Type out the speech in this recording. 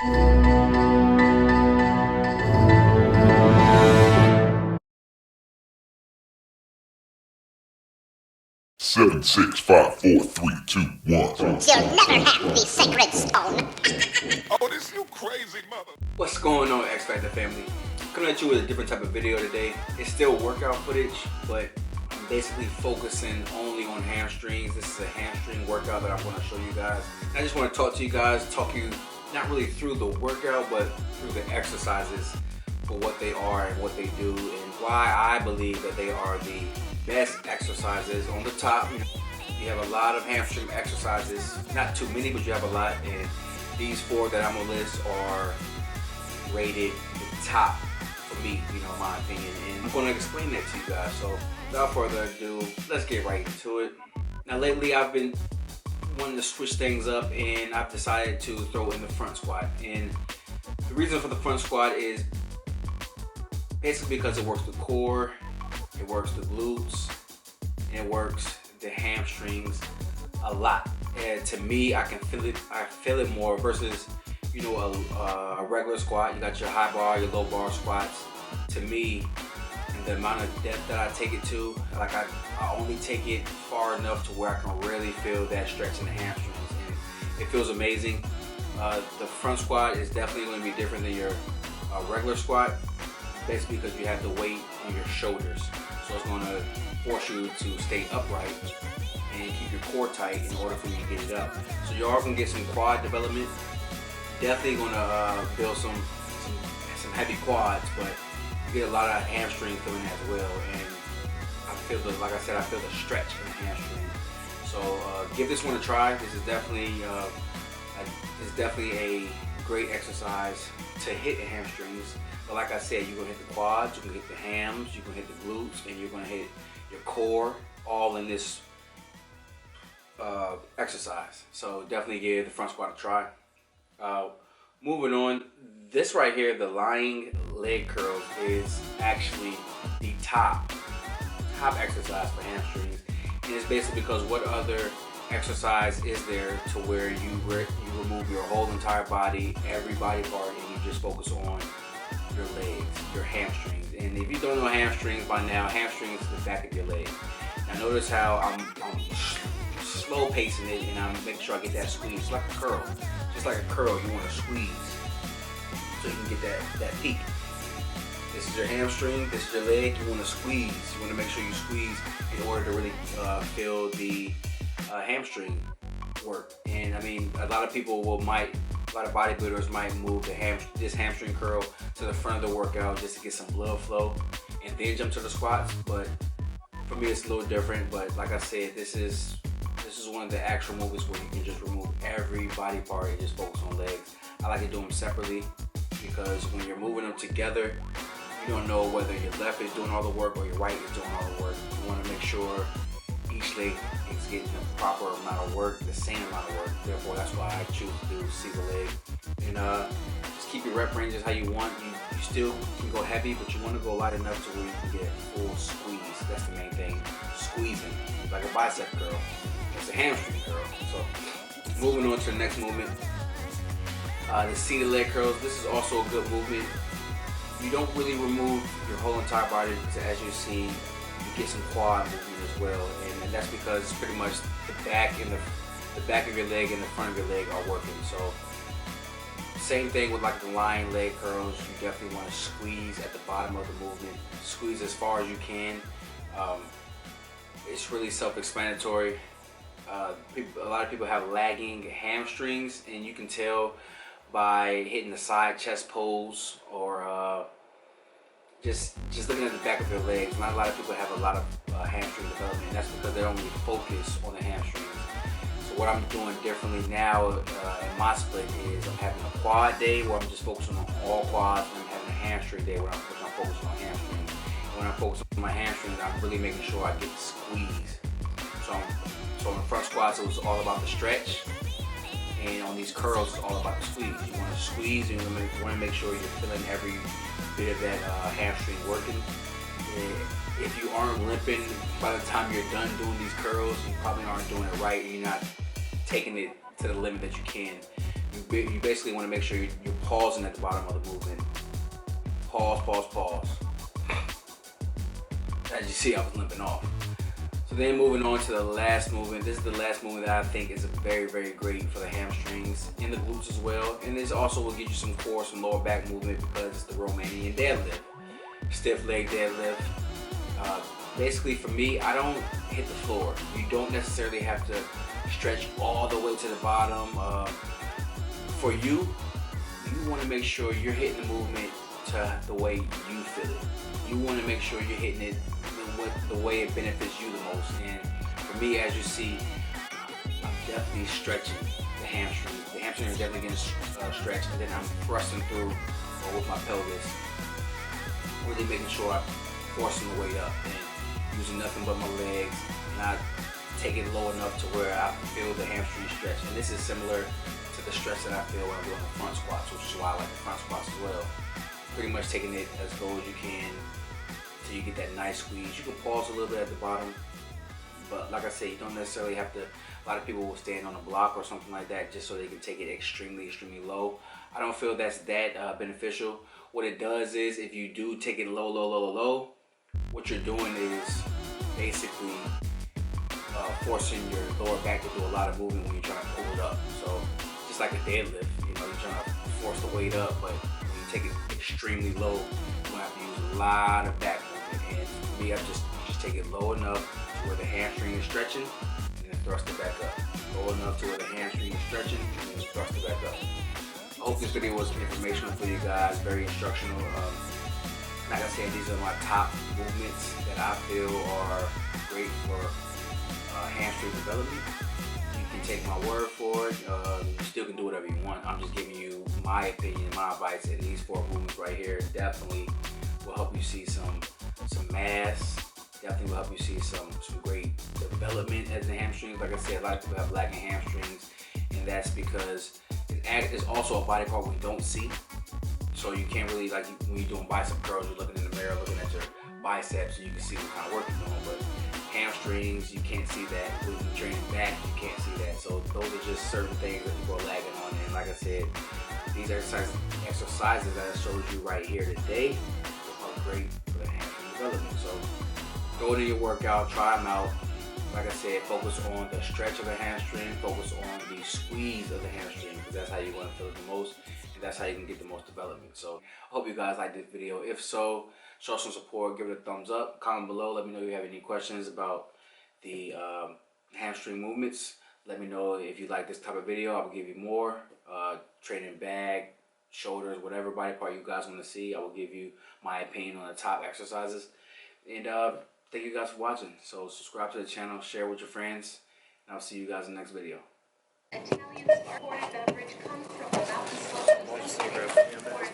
Seven, 6, 5, 4, 3, 2, 1. You'll never have the sacred stone. Oh, this you crazy mother. What's going on, X Factor family? Coming at you with a different type of video today. It's still workout footage, but I'm basically focusing only on hamstrings. This is a hamstring workout that I want to show you guys. I just want to talk to you guys, talk you not really through the workout, but through the exercises for what they are and what they do and why I believe that they are the best exercises. On the top, you have a lot of hamstring exercises, not too many, but you have a lot, and these four that I'm gonna list are rated the top for me, in my opinion, and I'm gonna explain that to you guys. So without further ado, let's get right into it. Now lately I've been wanting to switch things up, and I've decided to throw in the front squat, and the reason for the front squat is basically because it works the core, it works the glutes, and it works the hamstrings a lot. And to me, I feel it more versus, a regular squat. You got your high bar, your low bar squats. To me, and the amount of depth that I take it to, like I only take it far enough to where I can really feel that stretch in the hamstrings, and it feels amazing. The front squat is definitely going to be different than your regular squat, basically because you have the weight on your shoulders. So it's going to force you to stay upright and keep your core tight in order for you to get it up. So you are going to get some quad development. Definitely going to build some heavy quads, but you get a lot of hamstring feeling as well. And I feel like I said, I feel the stretch in the hamstring. So give this one a try. This is definitely a great exercise to hit the hamstrings. But like I said, you're gonna hit the quads, you're gonna hit the hams, you're gonna hit the glutes, and you're gonna hit your core, all in this exercise. So definitely give the front squat a try. Moving on, this right here, the lying leg curls, is actually the top exercise for hamstrings. And it's basically because what other exercise is there to where you remove your whole entire body, every body part, and you just focus on your legs, your hamstrings. And if you don't know hamstrings by now, hamstrings is the back of your leg. Now notice how I'm slow pacing it, and I'm making sure I get that squeeze, like a curl. Just like a curl, you want to squeeze so you can get that peak. This is your hamstring, this is your leg, you want to squeeze. You want to make sure you squeeze in order to really feel the hamstring work. And I mean, a lot of bodybuilders might move this hamstring curl to the front of the workout just to get some blood flow and then jump to the squats. But for me, it's a little different. But like I said, this is one of the actual movements where you can just remove every body part and just focus on legs. I like to do them separately because when you're moving them together, you don't know whether your left is doing all the work or your right is doing all the work. You want to make sure each leg is getting the proper amount of work, the same amount of work. Therefore, that's why I choose to do single leg. And just keep your rep ranges how you want. You still can go heavy, but you want to go light enough to where you can get a full squeeze. That's the main thing. Squeezing, like a bicep curl. It's a hamstring curl. So moving on to the next movement, the seated leg curls. This is also a good movement. You don't really remove your whole entire body because, as you see, you get some quad movement as well, and that's because pretty much the back of your leg and the front of your leg are working. So same thing with like the lying leg curls. You definitely want to squeeze at the bottom of the movement. Squeeze as far as you can. It's really self-explanatory. A lot of people have lagging hamstrings, and you can tell by hitting the side chest pose or just looking at the back of their legs. Not a lot of people have a lot of hamstring development, and that's because they don't really focus on the hamstrings. So what I'm doing differently now in my split is I'm having a quad day where I'm just focusing on all quads, and I'm having a hamstring day where I'm focusing on hamstrings. And when I'm focusing on my hamstrings, I'm really making sure I get the squeeze. So in the front squats, it was all about the stretch. And on these curls, it's all about the squeeze. You want to squeeze, and you want to make sure you're feeling every bit of that hamstring working. And if you aren't limping by the time you're done doing these curls, you probably aren't doing it right, and you're not taking it to the limit that you can. You basically want to make sure you're pausing at the bottom of the movement. Pause, pause, pause. As you see, I was limping off. So then moving on to the last movement. This is the last movement that I think is very, very great for the hamstrings and the glutes as well. And this also will get you some core, some lower back movement because it's the Romanian deadlift. Stiff leg deadlift. Basically for me, I don't hit the floor. You don't necessarily have to stretch all the way to the bottom. For you want to make sure you're hitting the movement to the way you feel it. You want to make sure you're hitting it the way it benefits you the most. And for me, as you see, I'm definitely stretching the hamstring. The hamstring is definitely getting stretched, and then I'm thrusting through with my pelvis, really making sure I'm forcing the weight up and using nothing but my legs, not take it low enough to where I feel the hamstring stretch. And this is similar to the stretch that I feel when I'm doing the front squats, which is why I like the front squats as well. Pretty much taking it as low as you can till you get that nice squeeze. You can pause a little bit at the bottom, but like I said, you don't necessarily have to. A lot of people will stand on a block or something like that just so they can take it extremely, extremely low. I don't feel that's that beneficial. What it does is, if you do take it low, low, low, low, low, what you're doing is basically forcing your lower back to do a lot of movement when you're trying to pull it up. So just like a deadlift, you know, you're trying to force the weight up, but when you take it extremely low, you're gonna have to use a lot of back movement. And for me, you just take it low enough to where the hamstring is stretching, and then thrust it back up. Low enough to where the hamstring is stretching, and then thrust it back up. I hope this video was informational for you guys, very instructional. Like I said, these are my top movements that I feel are great for hamstring development. You can take my word for it. You still can do whatever you want. I'm just giving you my opinion, my advice, and these 4 movements right here definitely will help you see some mass. Definitely will help you see some great development as the hamstrings. Like I said, a lot of people have lacking hamstrings, and that's because it's also a body part we don't see. So you can't really, like when you're doing bicep curls, you're looking in the mirror, looking at your biceps, so you can see what kind of work you're doing. But hamstrings, you can't see that. When you're training back, you can't see that. So those are just certain things that people are lagging on. And like I said, these exercises that I showed you right here today are great for the hamstring development. So go to your workout, try them out. Like I said, focus on the stretch of the hamstring, focus on the squeeze of the hamstring, because that's how you're going to feel it the most, and that's how you can get the most development. So I hope you guys liked this video. If so, show some support, give it a thumbs up, comment below, let me know if you have any questions about the hamstring movements. Let me know if you like this type of video. I will give you more. Training back, shoulders, whatever body part you guys want to see, I will give you my opinion on the top exercises. And thank you guys for watching. So subscribe to the channel, share with your friends, and I'll see you guys in the next video. Italian sparkling beverage comes from the mountains.